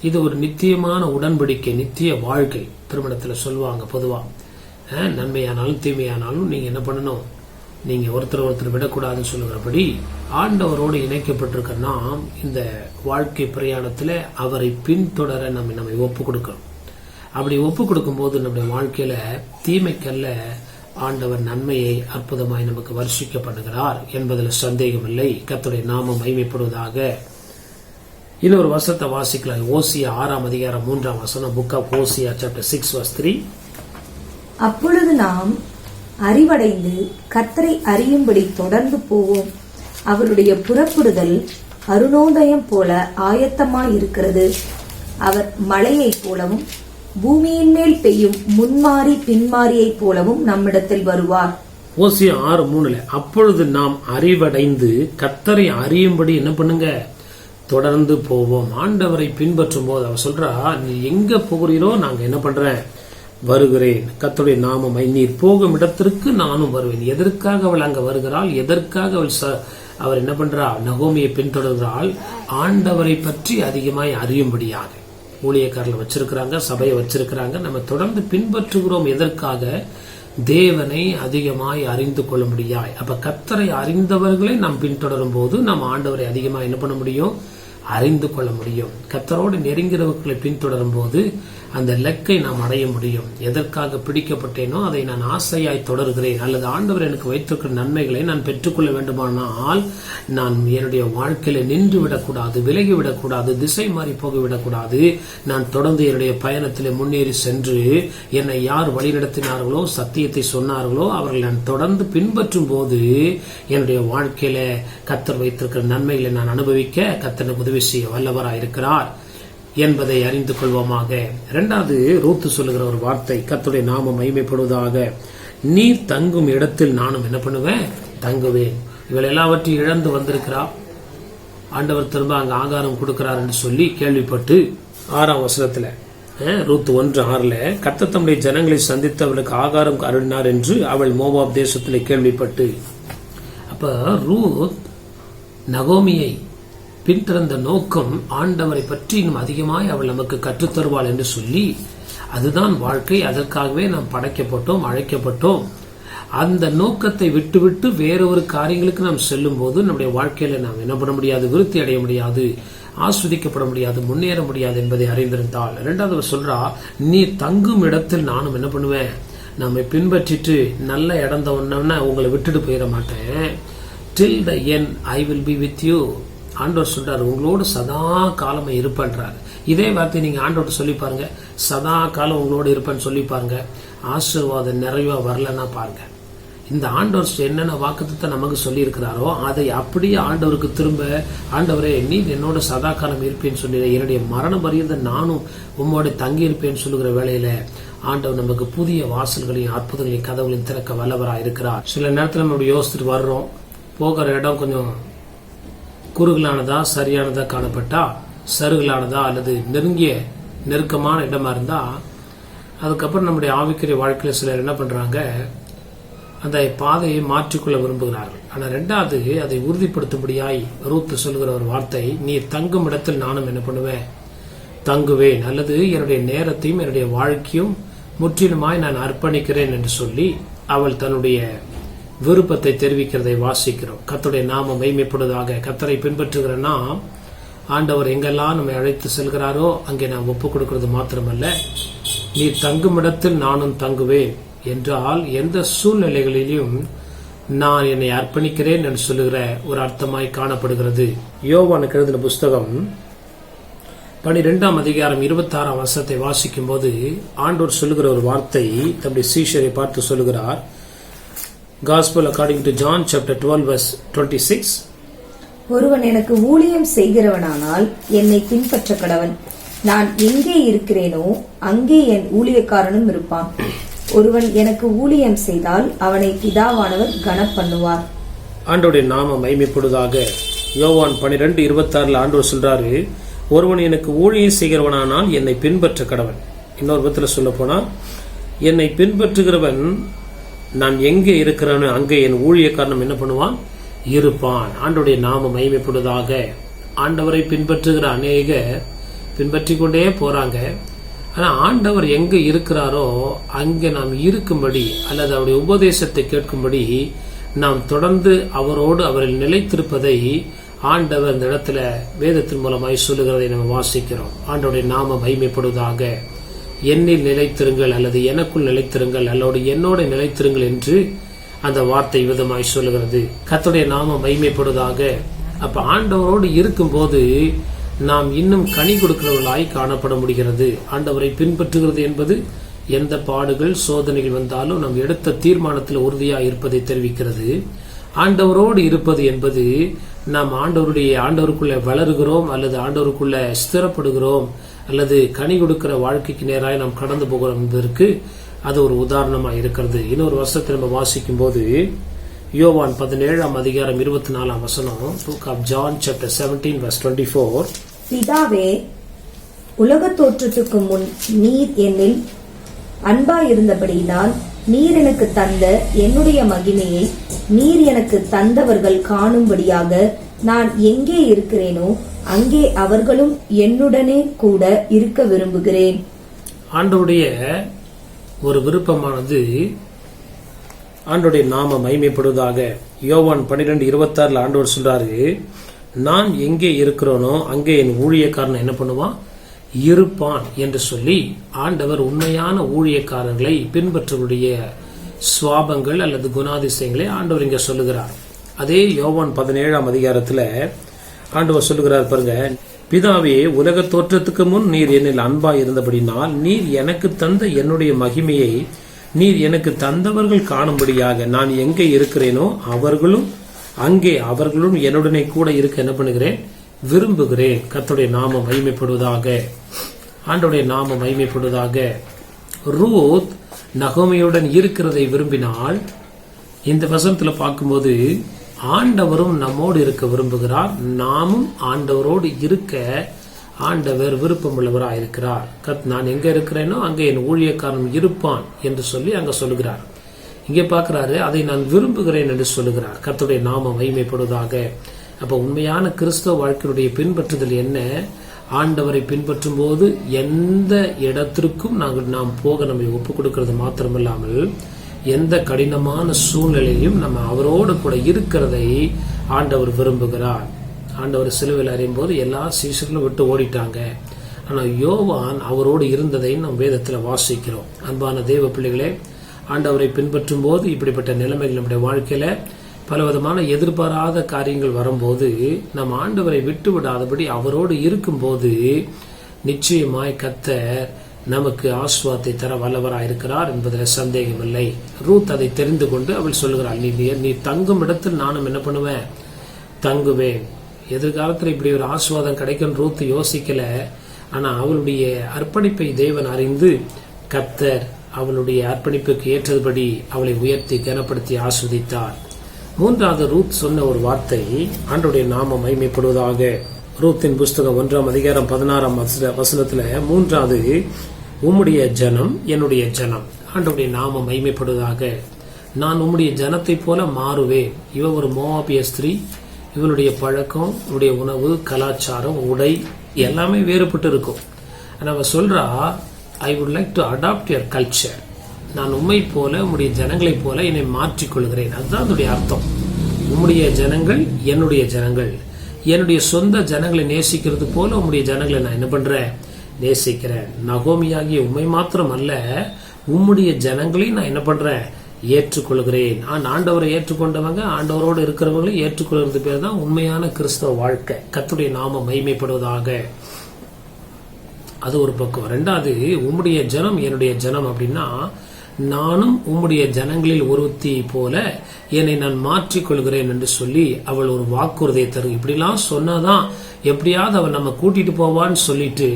இது ஒரு நித்தியமான உடன்படிக்கை, நித்திய வாழ்க்கை. திருமணத்துல சொல்லுவாங்க பொதுவா, நன்மையானாலும் தீமையானாலும் நீங்க என்ன பண்ணணும், நீங்க ஒருத்தர் விடக்கூடாதுன்னு சொல்லுகிறபடி ஆண்டவரோடு இணைக்கப்பட்டிருக்க நாம் இந்த வாழ்க்கை பிரயாணத்துல அவரை பின்தொடர நம்மை ஒப்பு கொடுக்கணும். அப்படி ஒப்பு கொடுக்கும் போது நம்முடைய வாழ்க்கையில தீமைக்கல்ல ஆண்டவர் நன்மையை அற்புதமாய் நமக்கு வருஷிக்க பண்ணுகிறார் என்பதில் சந்தேகமில்லை. கர்த்தருடைய நாமம் மகிமைப்படுவதாக. இன்னொரு வசனத்தை வாசிக்கலாம். ஓசியா 6:3 book of Hosea chapter 6 verse 3. அப்பொழுது நாம் அறிவடைந்து கர்த்தரை அறியும்படி தொடர்ந்து போவோம். அவருடைய புறப்படுதல் அருணோதயம் போல ஆயத்தமாயிருக்கிறது. அவர் மழையைப் போலவும் பூமியின் மேல் பெய்யும் முன்மாறி பின்மாரியைப் போலவும் நம்மிடத்தில் வருவார். ஓசியா 6:3. அப்பொழுது நாம் அறிவடைந்து கர்த்தரை அறியும்படி என்ன பண்ணுங்க, தொடர்ந்து போவோம். ஆண்டவரை பின்பற்றும் போது அவர் சொல்றா, நீ எங்க போகிறீரோ நாங்க என்ன பண்றேன், வருகிறேன். கர்த்தருடைய நாமம், நீர் போகும் இடத்திற்கு நானும் வருவேன். எதற்காக அவள் அங்க வருகிறாள், எதற்காக அவர் என்ன பண்றா, நகோமியை பின்தொடர்கிறாள், ஆண்டவரை பற்றி அதிகமாய் அறியும்படியாக. ஊழியக்காரர்கள் வச்சிருக்கிறாங்க, சபையை வச்சிருக்கிறாங்க, நம்ம தொடர்ந்து பின்பற்றுகிறோம். எதற்காக, தேவனை அதிகமாய் அறிந்து கொள்ள முடியாய். அப்ப கர்த்தரை அறிந்தவர்களை நாம் பின்தொடரும் போது நாம் ஆண்டவரை அதிகமாக என்ன பண்ண முடியும், அறிந்து கொள்ள முடியும். கர்த்தரோடு நெருங்கிறவர்களை பின்தொடரும் போது அந்த லக்கை நாம் அடைய முடியும். எதற்காக பிடிக்கப்பட்டேனோ அதை நான் ஆசையாய் தொடர்கிறேன். அல்லது ஆண்டவர் எனக்கு வைத்திருக்கிற நன்மைகளை நான் பெற்றுக்கொள்ள வேண்டுமானால் நான் என்னுடைய வாழ்க்கையில நின்று விடக்கூடாது, விலகி விடக்கூடாது, திசை மாறி போகவிடக்கூடாது. நான் தொடர்ந்து என்னுடைய பயணத்திலே முன்னேறி சென்று என்னை யார் வழிநடத்தினார்களோ, சத்தியத்தை சொன்னார்களோ அவர்களை நான் தொடர்ந்து பின்பற்றும் போது என்னுடைய வாழ்க்கையில கர்த்தர் வைத்திருக்கிற நன்மைகளை நான் அனுபவிக்க கர்த்தர் உதவி செய்ய வல்லவராயிருக்கிறார் என்பதை அறிந்து கொள்வோமாக. இரண்டாவது, ரூத்து சொல்லுகிற ஒரு வார்த்தை, கர்த்தருடைய நாமம் மகிமைப்படுவதாக. நீ தங்கும் இடத்தில் நானும் என்ன பண்ணுவேன், தங்குவேன். இவள் எல்லாவற்றையும் இழந்து வந்திருக்கிறா, ஆண்டவர் திரும்ப அங்க ஆகாரம் கொடுக்கிறார் என்று சொல்லி கேள்விப்பட்டு 6ஆம் வசனத்துல ரூத்து 1:6 கர்த்தர் தம்முடைய ஜனங்களை சந்தித்து அவளுக்கு ஆகாரம் அருளினார் என்று அவள் மோவாப் தேசத்திலே கேள்விப்பட்டு. அப்ப ரூத் நகோமியை பின்தொடர்ந்த நோக்கம் ஆண்டவரை பற்றி இன்னும் அதிகமாய் அவள் நமக்கு கற்றுத்தருவாள் என்று சொல்லி, அதுதான் வாழ்க்கை, அதற்காகவே நாம் படைக்கப்பட்டோம், அழைக்கப்பட்டோம். அந்த நோக்கத்தை விட்டுவிட்டு வேறொரு காரியங்களுக்கு நாம் செல்லும் போது நம்முடைய வாழ்க்கையில நாம் என்ன பண்ண முடியாது, விருத்தி அடைய முடியாது, ஆஸ்வதிக்கப்பட முடியாது, முன்னேற முடியாது என்பதை அறிந்திருந்தால். இரண்டாவது சொல்றா, நீ தங்கும் இடத்தில் நானும் என்ன பண்ணுவேன், நம்மை பின்பற்றிட்டு நல்ல இடம் ஒன்னா உங்களை விட்டுட்டு போயிட மாட்டேன். till the end I will be with you. ஆண்டவர் சொல்றாரு, உங்களோடு சதா காலமே இருப்பேன்றாரு. இதே வார்த்தை நீங்க ஆண்டவர் சொல்லி பாருங்க, சதா காலம் உங்களோடு இருப்பேன்னு சொல்லி பாருங்க. ஆசீர்வாதம் நிறைவா வரலன்னா பாருங்க. இந்த ஆண்டவர் என்னென்ன வாக்குத்தத்தை நமக்கு சொல்லி இருக்கிறாரோ அதை அப்படியே ஆண்டவருக்கு திரும்ப, ஆண்டவரே நீ என்னோட சதா காலம் இருப்பேன்னு சொல்லி என்னுடைய மரணம் பரியந்த நானும் உம்மோட தங்கி இருப்பேன்னு சொல்லுகிற வேளையில ஆண்டவர் நமக்கு புதிய வாசல்களையும் அற்புதங்களையும் கதவுகளையும் திறக்க வல்லவராக இருக்கிறார். சில நேரத்தில் நம்ம யோசிச்சுட்டு வர்றோம், போகிற இடம் கொஞ்சம் குறுகலானதா சரியானதா காணப்பட்டா, சருகலானதா அல்லது நெருக்கமான இடமா இருந்தா, அதுக்கப்புறம் நம்முடைய ஆவிக்குரிய வாழ்க்கையில சிலர் என்ன பண்றாங்க, அந்த பாதையை மாற்றிக்கொள்ள விரும்புகிறார்கள். ஆனா ரெண்டாவது, அதை உறுதிப்படுத்தும்படியாய் ரூத் சொல்லுகிற ஒரு வார்த்தை, நீ தங்கும் இடத்தில் நானும் என்ன பண்ணுவேன், தங்குவேன், அல்லது என்னுடைய நேரத்தையும் என்னுடைய வாழ்க்கையும் முற்றிலுமாய் நான் அர்ப்பணிக்கிறேன் என்று சொல்லி அவள் தன்னுடைய விருப்பத்தை தெரிவிக்கிறதை வாசிக்கிறோம். கர்த்தருடைய நாமம் மகிமைப்படுவதாக. கர்த்தரை பின்பற்றுகிற நாம், ஆண்டவர் எங்கெல்லாம் நம்மை அழைத்து செல்கிறாரோ அங்கே நாம் ஒப்புக் கொடுக்கிறது மாத்திரமல்ல, நீ தங்கும் இடத்தில் நானும் தங்குவேன் என்றால் எந்த சூழ்நிலைகளிலும் நான் என்னை அர்ப்பணிக்கிறேன் என்று சொல்லுகிற ஒரு அர்த்தமாய் காணப்படுகிறது. யோவானுக்கு எழுதின புஸ்தகம் 12ஆம் அதிகாரம் 26ஆம் வசனத்தை வாசிக்கும் போது ஆண்டவர் சொல்லுகிற ஒரு வார்த்தை தம்முடைய சீஷரை பார்த்து சொல்லுகிறார். Gospel according to John chapter 12 verse 26. ஒருவன் எனக்கு ஊழியம் செய்கிறவனானால் என்னை பின்பற்ற கடவன். நான் எங்கே இருக்கிறேனோ அங்கே என் ஊழியக்காரனும் இருப்பான். ஒருவன் எனக்கு ஊழியம் செய்தால் அவனை பிதாவானவர் கனப்பண்ணுவார். ஆண்டவருடைய நாமம் மகிமைப்படுவதாக. யோவான் 12:26 ஆண்டவர் சொல்றாரு, ஒருவன் எனக்கு ஊழியம் செய்கிறவனானால் என்னை பின்பற்ற கடவன். இன்னொரு விதத்தில் சொல்ல போனா, என்னை பின்பற்றுகிறவன் நான் எங்கே இருக்கிறானோ அங்கே என் ஊழியக்காரனும் என்ன பண்ணுவான், இருப்பான். ஆண்டவருடைய நாமம் மகிமைப்படுவதாக. ஆண்டவரை பின்பற்றுகிற அநேக பின்பற்றி கொண்டே போறாங்க. ஆனா ஆண்டவர் எங்க இருக்கிறாரோ அங்கே நாம் இருக்கும்படி அல்லது அவருடைய உபதேசத்தை கேட்கும்படி நாம் தொடர்ந்து அவரோடு அவரில் நிலைத்திருப்பதை ஆண்டவர் இந்த இடத்துல வேதத்தின் மூலமாய் சொல்லுகிறதை நம்ம வாசிக்கிறோம். ஆண்டவருடைய நாமம் மகிமைப்படுவதாக. என்னில் நிலைத்திருங்கள் அல்லது எனக்குள் நிலைத்திருங்கள் அல்லது என்னோட நிலைத்திருங்கள் என்று அந்த வார்த்தை விதமாய் சொல்லுகிறது. கர்த்தருடைய நாமம் மகிமைப்படுவதாக. அப்ப ஆண்டவரோடு இருக்கும்போது நாம் இன்னும் கனி கொடுக்கிறவர்களாய் காணப்பட முடிகிறது. ஆண்டவரை பின்பற்றுகிறது என்பது எந்த பாடுகள் சோதனைகள் வந்தாலும் நாம் எடுத்த தீர்மானத்தில் உறுதியாக இருப்பதை தெரிவிக்கிறது. ஆண்டவரோடு இருப்பது என்பது நாம் ஆண்டவருக்குள்ள வளருகிறோம் அல்லது ஆண்டவருக்குள்ள ஸ்திரப்படுகிறோம் அல்லது கனி கொடுக்கிற வாழ்க்கைக்கு நேராக நாம் கடந்து போகிறோம் என்பதற்கு அது ஒரு உதாரணமா இருக்கிறது. இன்னொரு வருஷத்தை நம்ம வாசிக்கும் போது யோவான் 17ஆம் அதிகாரம் 24ஆம் வசனம், Book of John chapter 17 verse 24. பிதாவே, உலக தோற்றத்துக்கு முன் நீர் என்னில் அன்பாயிருந்தபடியினால் நீர் எனக்கு தந்த என்னுடைய மகிமையை நீர் எனக்கு தந்தவர்கள் காணும்படியாக நான் எங்கே இருக்கிறேனோ அங்கே அவர்களும் என்னுடனே கூட இருக்க விரும்புகிறேன். ஆண்டவருடைய ஒரு விருப்பமானது ஆண்டவருடைய நாமம் மகிமைப்படுவதாக. யோவான் 12:26 ஆண்டவர் சொல்றாரு, நான் எங்கே இருக்கிறேனோ அங்கே என் ஊழியக்காரன் என்ன பண்ணுவான், இருப்பான் என்று சொல்லி ஆண்டவர் உண்மையான ஊழியக்காரர்களை பின்பற்றக்கூடிய சுவாபங்கள் அல்லது குணாதிசயங்களை ஆண்டவர் இங்க சொல்லுகிறார். அதே யோவான் 17ஆம் அதிகாரத்துல ஆண்டவர் சொல்லுகிறார் பாருங்க, பிதாவே, உலக தோற்றத்துக்கு முன் நீர் என்னில் அன்பாய் இருந்தபடினால் நீர் எனக்கு தந்த என்னுடைய மகிமையை நீர் எனக்கு தந்தவர்கள் காணும்படியாக நான் எங்கே இருக்கிறேனோ அவர்களும் என்னுடனே கூட இருக்க என்ன பண்ணுகிறேன், விரும்புகிறேன். கர்த்தருடைய நாமம் மகிமைப்படுவதாக. ஆண்டவருடைய நாமம் மகிமைப்படுவதாக. ரூத் நகோமியுடன் இருக்கிறதை விரும்பினால் இந்த வசனத்துல பார்க்கும்போது ஆண்டவரும் நம்மோடு இருக்க விரும்புகிறார், நாமும் ஆண்டவரோடு இருக்க ஆண்டவர் விருப்பமுள்ளவராக இருக்கிறார். நான் எங்க இருக்கிறேனோ அங்கே என் ஊழியக்காரன் இருப்பான் என்று சொல்லி அங்க சொல்லுகிறார். இங்கே பார்க்கிறாரு, அதை நான் விரும்புகிறேன் என்று சொல்லுகிறார். கர்த்தருடைய நாமம் மகிமைப்படுவதாக. அப்ப உண்மையான கிறிஸ்தவ வாழ்க்கையுடைய பின்பற்றுதல் என்ன? ஆண்டவரை பின்பற்றும் போது எந்த இடத்திற்கும் நாம் போக நம்மை ஒப்புக் கொடுக்கிறது மாத்திரமில்லாமல் எந்த கடினமான சூழ்நிலையும் நம்ம அவரோடு கூட இருக்கிறதை ஆண்டவர் விரும்புகிறார். ஆண்டவர் சிலுவையில் அறியும் போது எல்லா சீஷர்களும் விட்டு ஓடிட்டாங்க. ஆனா யோவான் அவரோடு இருந்ததை நம் வேதத்தில் வாசிக்கிறோம். அன்பான தேவ பிள்ளைகளே, ஆண்டவரை பின்பற்றும் போது இப்படிப்பட்ட நிலைமைகள் நம்முடைய வாழ்க்கையில பலவிதமான எதிர்பாராத காரியங்கள் வரும்போது நம் ஆண்டவரை விட்டு விடாதபடி அவரோடு இருக்கும் போது நிச்சயமாய் கர்த்தர் நமக்கு ஆசீர்வாதத்தை தர வல்லவராய் இருக்கிறார் என்பதில் சந்தேகமில்லை. ரூத் அதை தெரிந்து கொண்டு அவள் சொல்லுகிறாள், நீ தங்கும் இடத்தில் நானும் என்ன பண்ணுவேன், தங்குவேன். எதிர்காலத்தில் இப்படி ஒரு ஆசீர்வாதம் கிடைக்கும் ரூத் யோசிக்கல. ஆனா அவளுடைய அர்ப்பணிப்பை தேவன் அறிந்து கர்த்தர் அவளுடைய அர்ப்பணிப்புக்கு ஏற்றபடி அவளை உயர்த்தி கனப்படுத்தி ஆஸ்வதித்தார். மூன்றாவது ரூத் சொன்ன ஒரு வார்த்தை, ஆண்டவருடைய நாமம் மகிமைப்படுவதாக. ரூத்தின் புஸ்தகம் 1ஆம் அதிகாரம் 16ஆம் வசனத்துல மூன்றாவது, உம்முடைய ஜனம் என்னுடைய ஜனம், ஆண்டவருடைய நாமம் மகிமைப்படுவதாக. நான் உம்முடைய ஜனத்தை போல மாறுவேன். இவ ஒரு மோவாபிய ஸ்திரீ. இவனுடைய பழக்கம், இவனுடைய உணவு, கலாச்சாரம், உடை எல்லாமே வேறுபட்டு இருக்கும். அவ சொல்றா, I would like to adopt your culture. நான் உம்மை போல, உம்முடைய ஜனங்களை போல என்னை மாற்றிக்கொள்கிறேன். அதுதான் அதனுடைய அர்த்தம். உம்முடைய ஜனங்கள் என்னுடைய ஜனங்கள். என்னுடைய சொந்த ஜனங்களை நேசிக்கிறது போல உம்முடைய ஜனங்களை நான் என்ன பண்றேன், நேசிக்கிறேன். நகோமியாகிய உம்மை மாத்திரம் அல்ல, உம்முடைய ஜனங்களையும் நான் என்ன பண்றேன், ஏற்றுக்கொள்கிறேன். ஆண்டவரை ஏற்றுக்கொண்டவங்க, ஆண்டவரோடு இருக்கிறவங்களை ஏற்றுக்கொள்கிறது பேர் தான் உண்மையான கிறிஸ்தவ வாழ்க்கை. கர்த்தருடைய நாமம் மகிமைப்படுவதாக. அது ஒரு பக்கம். ரெண்டாவது, உம்முடைய ஜனம் என்னுடைய ஜனம் அப்படின்னா, நானும் உம்முடைய ஜனங்களில் ஒருத்தி போல என்னை நான் மாற்றிக்கொள்கிறேன் என்று சொல்லி அவள் ஒரு வாக்குறுதியை தரும். இப்படிலாம் சொன்னாதான் எப்படியாவது அவள் நம்ம கூட்டிட்டு போவான்னு சொல்லிட்டு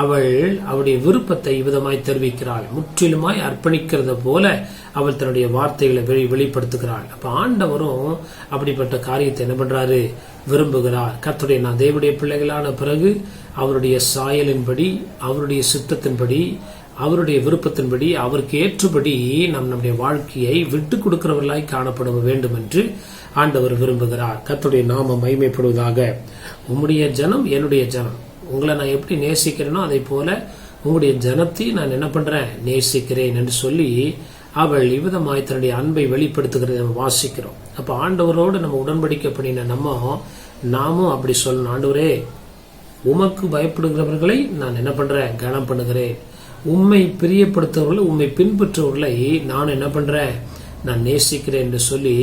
அவள் அவளுடைய விருப்பத்தை விதமாய் தெரிவிக்கிறாள். முற்றிலுமாய் அர்ப்பணிக்கிறத போல அவள் தன்னுடைய வார்த்தைகளை வெளிப்படுத்துகிறாள். அப்ப ஆண்டவரும் அப்படிப்பட்ட காரியத்தை என்ன பண்றாரு, விரும்புகிறார். கர்த்தருடைய நான் தேவனுடைய பிள்ளைகளான பிறகு அவருடைய சாயலின்படி, அவருடைய சித்தத்தின்படி, அவருடைய விருப்பத்தின்படி, அவருக்கு ஏற்றபடி நம்முடைய வாழ்க்கையை விட்டு கொடுக்கிறவர்களாய் காணப்பட வேண்டும் என்று ஆண்டவர் விரும்புகிறார். கர்த்தருடைய நாமம் மகிமைப்படுவதாக. உம்முடைய ஜனம் என்னுடைய ஜனம். உங்களை நான் எப்படி நேசிக்கிறேனோ அதை போல உங்களுடைய ஜனத்தை நான் என்ன பண்றேன், நேசிக்கிறேன் என்று சொல்லி அவள் இவ்விதமாய் தன்னுடைய அன்பை வெளிப்படுத்துகிறதை நம்ம வாசிக்கிறோம். அப்ப ஆண்டவரோடு நம்ம உடன்படிக்கை பண்ணின நாமும் அப்படி சொல்லணும். ஆண்டவரே, உமக்கு பயப்படுகிறவர்களை நான் என்ன பண்றேன், கனம் பண்ணுகிறேன். உம்மை பிரியப்படுத்துவர்களை, உம்மை பின்பற்றுவர்களை நான் என்ன பண்றேன், நான் நேசிக்கிறேன் என்று சொல்லி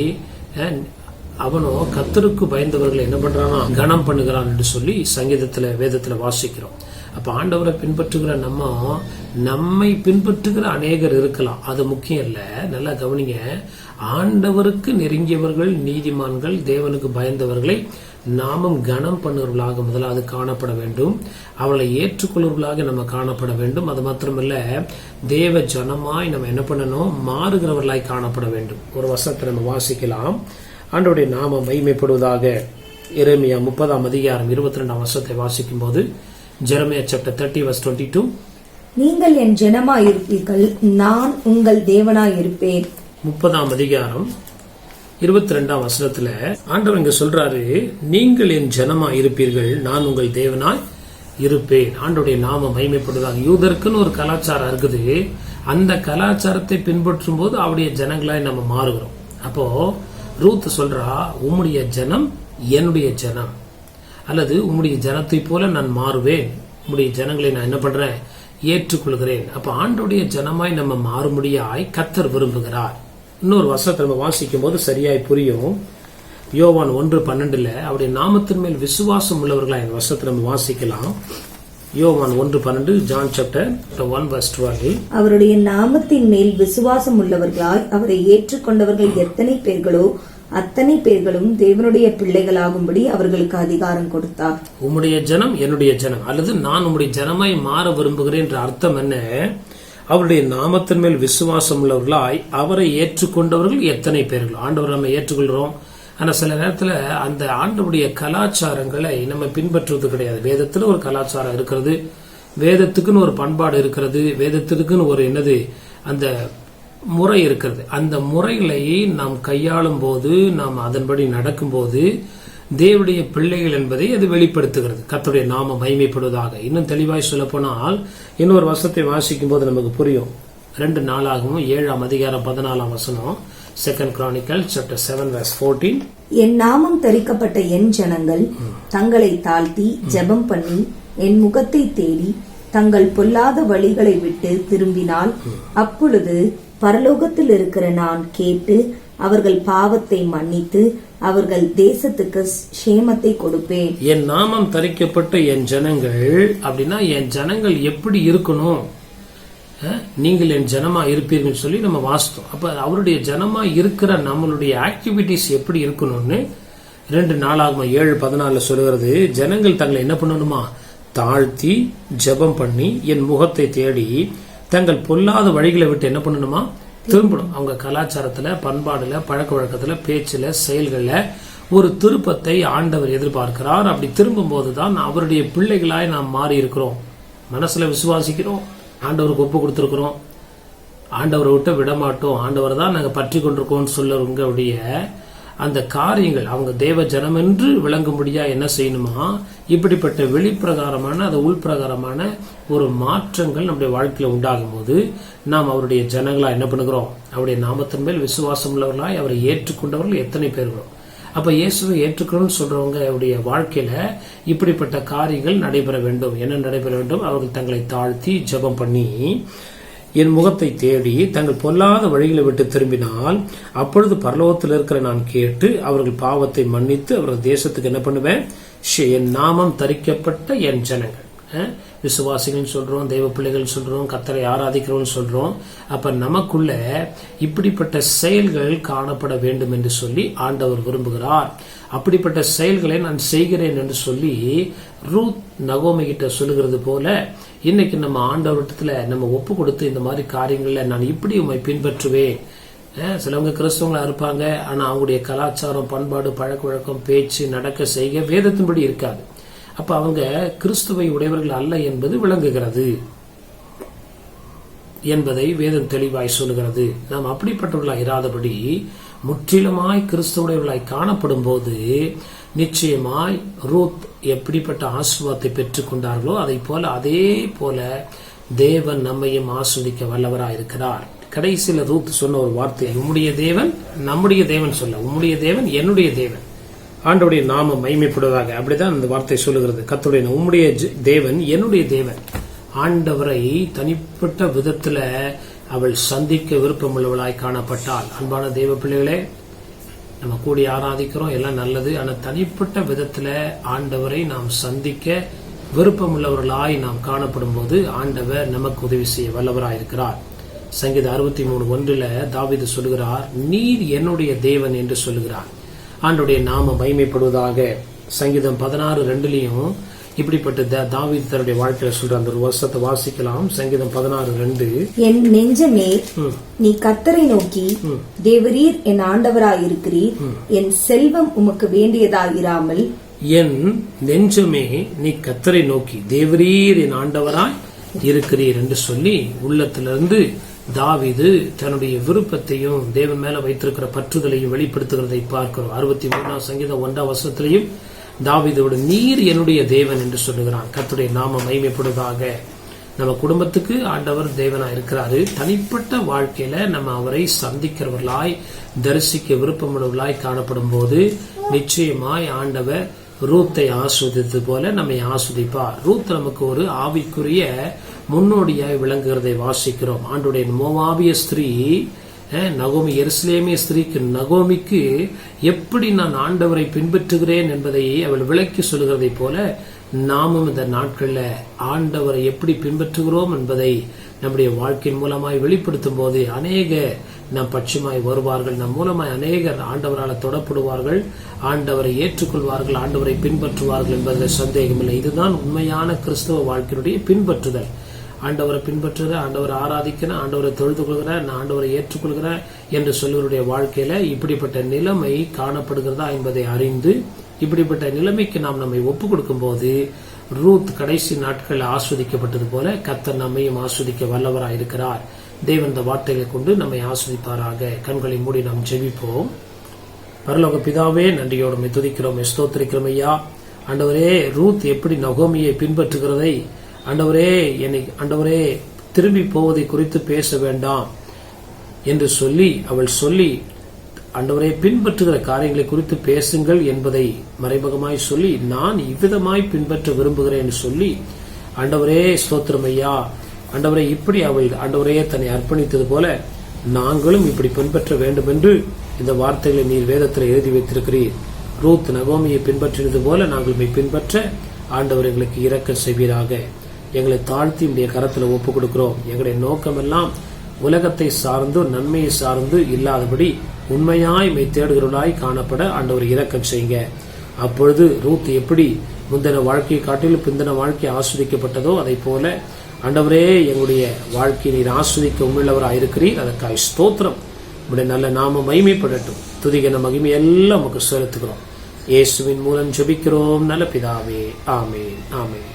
அவனோ கர்த்தருக்கு பயந்தவர்களை என்ன பண்றானா, கனம் பண்ணுகிறான் என்று சொல்லி சங்கீதத்துல வேதத்துல வாசிக்கிறோம். அப்ப ஆண்டவரை பின்பற்றுகிற நம்மை பின்பற்றுகிற அநேகர் இருக்கலாம், அது முக்கியம் இல்ல. நல்லா கவனிங்க. ஆண்டவருக்கு நெருங்கியவர்கள், நீதிமான்கள், தேவனுக்கு பயந்தவர்களை நாமும் கனம் பண்ணுவர்களாக முதலாவது காணப்பட வேண்டும். அவளை ஏற்றுக்கொள்வர்களாக நம்ம காணப்பட வேண்டும். அது மாத்திரமல்ல, தேவ ஜனமாய் நம்ம என்ன பண்ணணும், மாறுகிறவர்களாய் காணப்பட வேண்டும். ஒரு வசனத்தை நம்ம வாசிக்கலாம். ஆண்டவருடைய நாமம் மகிமைப்படுவதாக. எரேமியா 30ஆம் அதிகாரம் 22ஆம் வசனத்தை வாசிக்கும் போது, ஜெரமியா சாப்டர் 30 verse 22, நீங்கள் என் ஜனமாய் இருப்பீர்கள், நான் உங்கள் தேவனாய் இருப்பேன். 30ஆம் அதிகாரம் 22ஆம் வசனத்துல ஆண்டவர் இங்க சொல்றாரு, நீங்கள் என் ஜனமாய் இருப்பீர்கள், நான் உங்கள் தேவனாய் இருப்பேன். ஆண்டவருடைய நாமம் மகிமைப்படுவதாக. யூதருக்குன்னு ஒரு கலாச்சாரம் இருக்குது. அந்த கலாச்சாரத்தை பின்பற்றும் போது அவருடைய ஜனங்களாய் நம்ம மாறுகிறோம். அப்போ ரூத் சொல்றா, உம்முடைய ஜனம் என்னுடைய ஜனம், அல்லது உம்முடைய ஜனத்தை போல நான் மாறுவேன். உம்முடைய ஜனங்களை நான் என்ன பண்றேன், ஏற்றுக்கொள்கிறேன். அப்ப ஆண்டவருடைய ஜனமாய் நம்ம மாறும்படியாய் கர்த்தர் விரும்புகிறார். இன்னொரு வசனத்தை நம்ம வாசிக்கும் போது சரியாய் புரியும். யோவான் 1:12 அவருடைய நாமத்தின் மேல் விசுவாசம் உள்ளவர்களாய் இந்த வசனத்தை நம்ம வாசிக்கலாம். யோவான் 1:12, ஜான் சாப்டர் 1 verse 12, அவருடைய நாமத்தின் மேல் விசுவாசம் உள்ளவர்களாய் அவரை ஏற்றுக்கொண்டவர்கள் எத்தனை பேர்களோ அத்தனை பேர்களும் தேவனுடைய பிள்ளைகளாகும்படி அவர்களுக்கு அதிகாரம் கொடுத்தார். உம்முடைய ஜனம் என்னுடைய ஜனம், அல்லது நான் உம்முடைய ஜனமாய் மாற விரும்புகிறேன் என்ற அர்த்தம் என்ன? அவருடைய நாமத்தின் மேல் விசுவாசம் உள்ளவர்களாய் அவரை ஏற்றுக்கொண்டவர்கள் எத்தனை பேர்கள். ஆண்டவர் நம்ம ஏற்றுக்கொள்றோம், ஆனா சில நேரத்துல அந்த ஆண்டவருடைய கலாச்சாரங்களை நம்ம பின்பற்றுவது கிடையாது. வேதத்துல ஒரு கலாச்சாரம் இருக்கிறது, வேதத்துக்குன்னு ஒரு பண்பாடு இருக்கிறது, வேதத்திற்குன்னு ஒரு அந்த முறை இருக்கிறது. அந்த முறைகளை நாம் கையாளும் போது, நாம் அதன்படி நடக்கும் போது தேவனுடைய பிள்ளைகள் என்பதை அது வெளிப்படுத்துகிறது. கர்த்தருடைய நாமம் மகிமைப்படுவதாக. இன்னும் தெளிவாய் சொல்ல போனால் இன்னொரு வசனத்தை வாசிக்கும் போது நமக்கு புரியும். 2 நாளாகவும் 7ஆம் அதிகாரம் 14ஆம் வசனம், 2 Chronicles chapter 7 verse 14, என் நாமம் தரிக்கப்பட்ட என் ஜனங்கள் தங்களை தாழ்த்தி ஜெபம் பண்ணி என் முகத்தை தேடி தங்கள் பொல்லாத வழிகளை விட்டு திரும்பினால் அப்பொழுது பரலோகத்தில் இருக்கிற நான் கேட்டு அவர்கள் பாவத்தை மன்னித்து அவர்கள் தேசத்துக்கு சேமத்தை கொடுப்பேன். என் நாமம் தரிக்கப்பட்ட என் ஜனங்கள் அப்படின்னா என் ஜனங்கள் எப்படி இருக்கணும், நீங்கள் என் ஜனமா இருப்பீர்கள் சொல்லி நம்ம வாசித்தோம். அப்ப அவருடைய ஜனமா இருக்கிற நம்மளுடைய ஆக்டிவிட்டிஸ் எப்படி இருக்கணும்னு 2 நாளாகும் 7:14 சொல்லுகிறது. ஜனங்கள் தங்களை என்ன பண்ணணுமா, தாழ்த்தி ஜெபம் பண்ணி என் முகத்தை தேடி தங்கள் பொல்லாத வழிகளை விட்டு என்ன பண்ணணுமா? திரும்பணும். அவங்க கலாச்சாரத்துல, பண்பாடுல, பழக்க வழக்கத்துல, பேச்சுல, செயல்கள்ல ஒரு திருப்பத்தை ஆண்டவர் எதிர்பார்க்கிறார். அப்படி திரும்பும் போதுதான் அவருடைய பிள்ளைகளாய் நாம் மாறி இருக்கிறோம். மனசுல விசுவாசிக்கிறோம், ஆண்டவருக்கு ஒப்பு கொடுத்திருக்கிறோம், ஆண்டவரை விட்டு விடமாட்டோம், ஆண்டவர் தான் நாங்க பற்றி கொண்டிருக்கோம் சொல்லுறவங்களுடைய அந்த காரியங்கள் அவங்க தேவ ஜனம் என்று விளங்கும்படியா என்ன செய்யணுமா? இப்படிப்பட்ட வெளிப்பிரகாரமான அது உள்பிரகாரமான ஒரு மாற்றங்கள் நம்முடைய வாழ்க்கையில உண்டாகும் போது நாம் அவருடைய ஜனங்களா என்ன பண்ணுகிறோம்? அவருடைய நாமத்தின் மேல் விசுவாசம் உள்ளவர்களாய் அவரை ஏற்றுக்கொண்டவர்கள் எத்தனை பேர்களும். அப்ப இயேசுவை ஏற்றுக்கணும்னு சொல்றவங்க அவருடைய வாழ்க்கையில இப்படிப்பட்ட காரியங்கள் நடைபெற வேண்டும். என்ன நடைபெற வேண்டும்? அவர்கள் தங்களை தாழ்த்தி ஜெபம் பண்ணி என் முகத்தை தேடி தங்கள் பொல்லாத வழிகளை விட்டு திரும்பினால் அப்பொழுது பரலோகத்தில் இருக்கிற நான் கேட்டு அவர்கள் பாவத்தை மன்னித்து அவர்கள் தேசத்துக்கு என்ன பண்ணுவேன்? என் நாமம் தரிக்கப்பட்ட என் ஜனங்கள், விசுவாசிகள் சொல்றோம், தெய்வ பிள்ளைகள் சொல்றோம், கர்த்தரை ஆராதிக்கிறோம் சொல்றோம். அப்ப நமக்குள்ள இப்படிப்பட்ட செயல்கள் காணப்பட வேண்டும் என்று சொல்லி ஆண்டவர் விரும்புகிறார். அப்படிப்பட்ட செயல்களை நான் செய்கிறேன் என்று சொல்லி ரூத் நகோமி கிட்ட சொல்லுகிறது போல இன்னைக்கு நம்ம ஆண்டவரிடத்துல நம்ம ஒப்பு கொடுத்து இந்த மாதிரி காரியங்கள்ல நான் இப்படி உண்மை பின்பற்றுவேன். சிலவங்க கிறிஸ்தவங்களா இருப்பாங்க, ஆனா அவங்களுடைய கலாச்சாரம், பண்பாடு, பழக்க வழக்கம், பேச்சு, நடக்க செய்ய வேதத்தின்படி இருக்காது. அப்ப அவங்க கிறிஸ்துவை உடையவர்கள் அல்ல என்பது விளங்குகிறது என்பதை வேதம் தெளிவாய் சொல்லுகிறது. நாம் அப்படிப்பட்டவர்களாய் இராதபடி முற்றிலுமாய் கிறிஸ்துவுடையவர்களாய் காணப்படும் போது நிச்சயமாய் ரூத் எப்படிப்பட்ட ஆசீர்வாதத்தை பெற்றுக் கொண்டார்களோ அதே போல தேவன் நம்மையும் ஆசீர்வதிக்க வல்லவராய் இருக்கிறார். கடைசியில ரூத் சொன்ன ஒரு வார்த்தை, உம்முடைய தேவன் நம்முடைய தேவன் சொல்ல, உம்முடைய தேவன் என்னுடைய தேவன், ஆண்டவருடைய நாமம் மகிமைப்படுவதாக. அப்படிதான் இந்த வார்த்தை சொல்லுகிறது. கர்த்தருடைய உம்முடைய தேவன் என்னுடைய தேவன். ஆண்டவரை தனிப்பட்ட விதத்துல அவள் சந்திக்க விருப்பமுள்ளவளாய் காணப்பட்டாள். அன்பான தேவ பிள்ளைகளே, நம்ம கூடி ஆராதிக்கிறோம், எல்லாம் நல்லது. ஆனா தனிப்பட்ட விதத்துல ஆண்டவரை நாம் சந்திக்க விருப்பமுள்ளவர்களாய் நாம் காணப்படும் போது ஆண்டவர் நமக்கு உதவி செய்ய வல்லவராய் இருக்கிறார். சங்கீதம் 63:1 தாவீது சொல்லுகிறார், நீர் என்னுடைய தேவன் என்று சொல்லுகிறார். ஆண்டவருடைய நாமம் மகிமைப்படுவதாக. சங்கீதம் 16:2 இப்படிப்பட்ட தாவீது தன்னுடைய வாழ்க்கையில சொல்ற அந்த ஒரு வருஷத்தை வாசிக்கலாம். சங்கீதம் 16:2, என் நெஞ்சமே நீ கர்த்தரை நோக்கி தேவரீர் என் ஆண்டவராயிருக்கிறீர், என் செல்வம் உமக்கு வேண்டியதாயிராமல். என் நெஞ்சமே நீ கர்த்தரை நோக்கி தேவரீர் என் ஆண்டவராய் இருக்கிறீர் என்று சொல்லி உள்ளத்திலிருந்து தாவீது தன்னுடைய விருப்பத்தையும் தேவன் மேல வைத்திருக்கிற பற்றுதலையும் வெளிப்படுத்துகிறதை பார்க்கிறோம். 63 சங்கீதம் 1 தாவீதோடு நீர் என்னுடைய தேவன் என்று சொல்லுகிறான். கர்த்தருடைய நாமம் மகிமைப்படுவதாக. நம்ம குடும்பத்துக்கு ஆண்டவர் தேவனா இருக்கிறாரு. தனிப்பட்ட வாழ்க்கையில நம்ம அவரை சந்திக்கிறவர்களாய் தரிசிக்க விருப்பமுள்ளவர்களாய் காணப்படும் போது நிச்சயமாய் ஆண்டவர் ரூத்தை ஆஸ்வதித்தது போல நம்மை ஆஸ்வதிப்பார். ரூத் நமக்கு ஒரு ஆவிக்குரிய முன்னோடியாய் விளங்குகிறதை வாசிக்கிறோம். ஆண்டுடைய மோவாபிய ஸ்திரீ நகோமி, எருசலேமிய ஸ்திரீக்கு நகோமிக்கு எப்படி நான் ஆண்டவரை பின்பற்றுகிறேன் என்பதை அவள் விளக்கி சொல்லுகிறதை போல நாமும் இந்த நாட்கள்ல ஆண்டவரை எப்படி பின்பற்றுகிறோம் என்பதை நம்முடைய வாழ்க்கையின் மூலமாய் வெளிப்படுத்தும் போது அநேக நம் பட்சமாய் வருவார்கள். நம் மூலமாய் அநேகர் ஆண்டவரால் தொடப்படுவார்கள், ஆண்டவரை ஏற்றுக்கொள்வார்கள், ஆண்டவரை பின்பற்றுவார்கள் என்பதில் சந்தேகமில்லை. இதுதான் உண்மையான கிறிஸ்தவ வாழ்க்கையினுடைய பின்பற்றுதல். ஆண்டவரை பின்பற்றுகிற, ஆண்டவரை ஆராதிக்கிற, ஆண்டவரை தொழுது கொள்கிற, நான் ஆண்டவரை ஏற்றுக்கொள்கிற என்று சொல்லுவருடைய வாழ்க்கையில இப்படிப்பட்ட நிலைமை காணப்படுகிறதா என்பதை அறிந்து இப்படிப்பட்ட நிலைமைக்கு நாம் நம்மை ஒப்புக் கொடுக்கும் போது ரூத் கடைசி நாட்கள் ஆஸ்வதிக்கப்பட்டது போல கர்த்தர் நம்மையும் ஆஸ்வதிக்க வல்லவராய் இருக்கிறார். தேவன் இந்த வார்த்தைகளை கொண்டு நம்மை ஆஸ்வதிப்பாராக. கண்களை மூடி நாம் ஜெபிப்போம். பரலோக பிதாவே, நன்றியோடு துதிக்கிறோம், ஸ்தோத்திரிக்கிறோம் ஐயா. ஆண்டவரே, ரூத் எப்படி நகோமியை பின்பற்றுகிறதை ஆண்டவரே திரும்பி போவதை குறித்து பேச வேண்டாம் என்று சொல்லி அவள் சொல்லி ஆண்டவரை பின்பற்றுகிற காரியங்களை குறித்து பேசுங்கள் என்பதை மறைமுகமாய் சொல்லி நான் இவ்விதமாய் பின்பற்ற விரும்புகிறேன் சொல்லி ஆண்டவரே ஸ்தோத்திரம் ஐயா. ஆண்டவரே, இப்படி அவள் ஆண்டவரே தன்னை அர்ப்பணித்தது போல நாங்களும் இப்படி பின்பற்ற வேண்டும் என்று இந்த வார்த்தைகளை நீர் வேதத்தில் எழுதி வைத்திருக்கிறீர். ரூத் நகோமியை பின்பற்றினது போல நாங்கள் பின்பற்ற ஆண்டவர் எங்களுக்கு இரக்கம் செய்வீராக. எங்களை தாழ்த்தி உடைய கரத்துல ஒப்பு கொடுக்கிறோம். எங்களுடைய நோக்கம் எல்லாம் உலகத்தை சார்ந்து நன்மையை சார்ந்து இல்லாதபடி உண்மையாய் மெய் தேடுகிறவர்களாய் காணப்பட ஆண்டவர் இரக்கம் செய்யுங்க. அப்பொழுது ரூத் எப்படி முந்தின வாழ்க்கையை காட்டிலும் பிந்தின வாழ்க்கை ஆஸ்வதிக்கப்பட்டதோ அதை போல ஆண்டவரே, எங்களுடைய வாழ்க்கையை நீர் ஆஸ்வதிக்க உண்மையுள்ளவராக இருக்கிறீர். அதற்காக ஸ்தோத்திரம். உடைய நல்ல நாமம் மகிமைப்படட்டும். துதிகன மகிமை எல்லாம் நமக்கு செலுத்துகிறோம். இயேசுவின் மூலம் ஜெபிக்கிறோம் நல்ல பிதாவே. ஆமென், ஆமென்.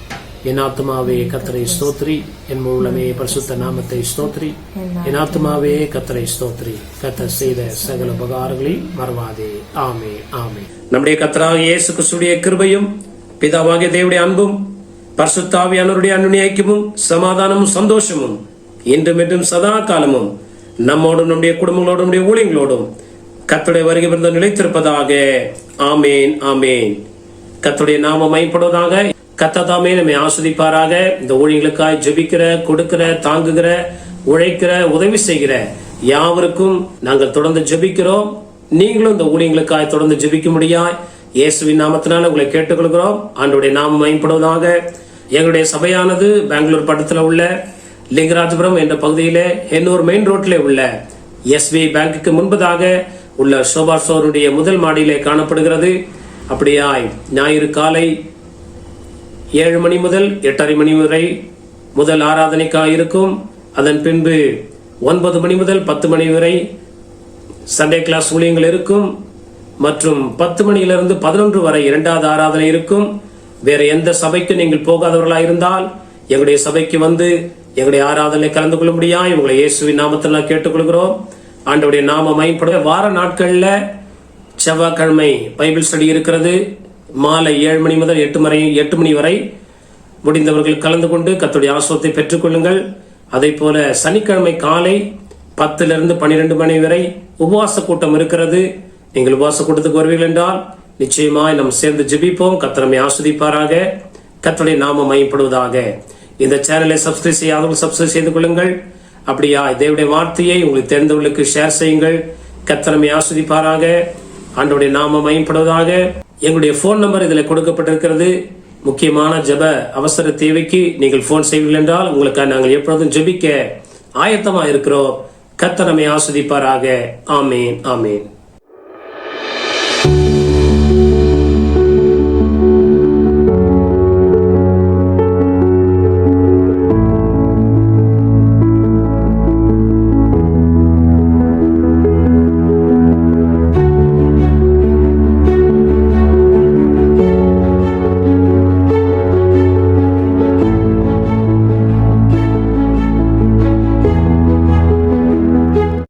என் ஆத்துமாவே கர்த்தரை ஸ்தோத்திரி, என் முழுமே பரிசுத்த நாமத்தை ஸ்தோத்திரி. என் ஆத்துமாவே கர்த்தரை ஸ்தோத்திரி, கர்த்தர் செய்த சகல உபகாரங்களை மறவாதே. ஆமென், ஆமென். நம்முடைய கர்த்தராகிய இயேசு கிறிஸ்துவின் கிருபையும் பிதாவாகிய தேவனுடைய அன்பும் பரிசுத்த ஆவியானவருடைய அன்பின் ஐக்கியமும் சமாதானமும் சந்தோஷமும் இன்றும் என்றும் சதா காலமும் நம்மோடும் நம்முடைய குடும்பங்களோடும் நம்முடைய ஊழியங்களோடும் கர்த்தருடைய வருகை பிறந்த நிலைத்திருப்பதாக. ஆமேன், ஆமேன். கர்த்தருடைய நாமம் மகிமைப்படுவதாக. கர்த்தர் தாமே நம்மை ஆஸ்வதிப்பாராக. இந்த ஊழியர்களுக்காய் ஜெபிக்கிற, கொடுக்கிற, தாங்குகிற, உழைக்கிற, உதவி செய்கிற யாவருக்கும் நாங்கள் தொடர்ந்து ஜெபிக்கிறோம். நீங்களும் இந்த ஊழியங்களுக்காய் தொடர்ந்து ஜெபிக்க முடியாய் இயேசுவின் நாமத்தினால உங்களை கேட்டுக்கொள்கிறோம். ஆண்டவருடைய நாமம் மகிமைப்படுவதாக. எங்களுடைய சபையானது பெங்களூர் பட்டத்தில் உள்ள லிங்கராஜபுரம் என்ற பகுதியிலே எண்ணூர் மெயின் ரோட்டிலே உள்ள SBI பேங்குக்கு முன்பதாக உள்ள சோபா ஸ்டோருடைய முதல் மாடியிலே காணப்படுகிறது. அப்படியாய் ஞாயிறு காலை 7 மணி முதல் 8:30 மணி வரை முதல் ஆராதனைக்காக இருக்கும். அதன் பின்பு 9 மணி முதல் 10 மணி வரை சண்டே கிளாஸ் ஊழியங்கள் இருக்கும். மற்றும் 10 மணியிலிருந்து 11 வரை இரண்டாவது ஆராதனை இருக்கும். வேற எந்த சபைக்கு நீங்கள் போகாதவர்களாக இருந்தால் எங்களுடைய சபைக்கு வந்து எங்களுடைய ஆராதனை கலந்து கொள்ள முடியாது. உங்களை இயேசுவின் நாமத்தில் கேட்டுக்கொள்கிறோம். ஆண்டவருடைய நாம மகிமைப்பட. வார நாட்கள்ல செவ்வாய்க்கிழமை பைபிள் ஸ்டடி இருக்கிறது. மாலை 7 மணி முதல் 8 மணி வரை முடிந்தவர்கள் கலந்து கொண்டு கர்த்தருடைய ஆசீர்வாதத்தை பெற்றுக் கொள்ளுங்கள். அதே போல சனிக்கிழமை காலை 10 to 12 மணி வரை உபவாச கூட்டம் இருக்கிறது. நீங்கள் உபவாச கூட்டத்துக்கு வருவீர்கள் என்றால் நிச்சயமாய் நாம் சேர்ந்து ஜெபிப்போம். கர்த்தர் நம்மை ஆசீர்வதிப்பாராக. கர்த்தருடைய நாமம் மகிமைப்படுவதாக. இந்த சேனலை சப்ஸ்கிரைப் செய்யாதவர்கள் சப்ஸ்கிரைப் செய்து கொள்ளுங்கள். அப்படியா தேவனுடைய வார்த்தையை உங்களுக்கு தெரிந்தவர்களுக்கு ஷேர் செய்யுங்கள். கர்த்தர் நம்மை ஆசீர்வதிப்பாராக. ஆண்டவருடைய நாமம் மகிமைப்படுவதாக. எங்களுடைய போன் நம்பர் இதில் கொடுக்கப்பட்டிருக்கிறது. முக்கியமான ஜெப அவசர தேவைக்கு நீங்கள் போன் செய்வீர்கள் என்றால் உங்களுக்கு நாங்கள் எப்பொழுதும் ஜெபிக்க ஆயத்தமாக இருக்கிறோம். கர்த்தர் நம்மை ஆசீர்வதிப்பாராக. ஆமென், ஆமென்.